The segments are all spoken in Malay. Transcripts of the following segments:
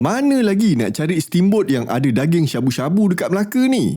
Mana lagi nak cari steamboat yang ada daging syabu-syabu dekat Melaka ni?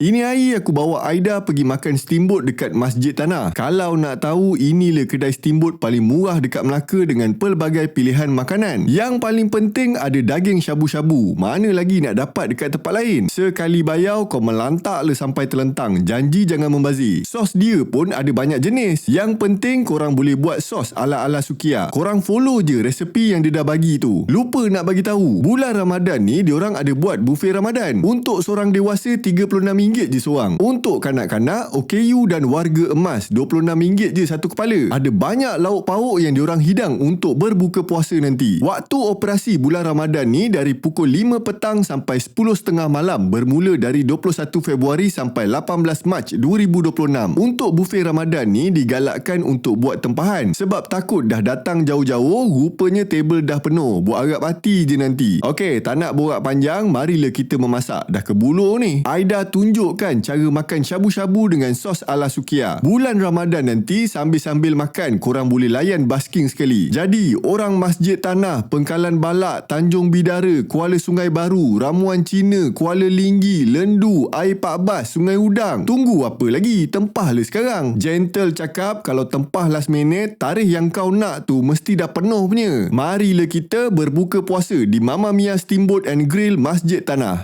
Ini hari aku bawa Aida pergi makan steamboat dekat Masjid Tanah. Kalau nak tahu, inilah kedai steamboat paling murah dekat Melaka dengan pelbagai pilihan makanan. Yang paling penting ada daging syabu-syabu. Mana lagi nak dapat dekat tempat lain? Sekali bayar kau melantak le sampai terlentang. Janji jangan membazir. Sos dia pun ada banyak jenis. Yang penting korang boleh buat sos ala-ala Sukiya. Korang follow je resepi yang dia dah bagi tu. Lupa nak bagi tahu, bulan Ramadan ni diorang ada buat buffet Ramadan. Untuk seorang dewasa RM36 je seorang. Untuk kanak-kanak, OKU dan warga emas RM26 je satu kepala. Ada banyak lauk pauk yang diorang hidang untuk berbuka puasa nanti. Waktu operasi bulan Ramadan ni dari pukul 5 petang sampai 10.30 malam, bermula dari 21 Februari sampai 18 Mac 2026. Untuk buffet Ramadan ni digalakkan untuk buat tempahan sebab takut dah datang jauh-jauh, rupanya table dah penuh. Buat harap hati je nanti. Okey, tak nak borak panjang, marilah kita memasak. Dah kebulur ni. Aida tunjukkan cara makan syabu-syabu dengan sos ala Sukiya. Bulan Ramadan nanti sambil-sambil makan korang boleh layan basking sekali. Jadi orang Masjid Tanah, Pengkalan Balak, Tanjung Bidara, Kuala Sungai Baru, Ramuan Cina, Kuala Linggi, Lendu, Air Pak Bas, Sungai Udang. Tunggu apa lagi? Tempahlah sekarang. Gentle cakap kalau tempah last minute, tarikh yang kau nak tu mesti dah penuh punya. Marilah kita berbuka puasa di Mama Mia Steamboat and Grill Masjid Tanah.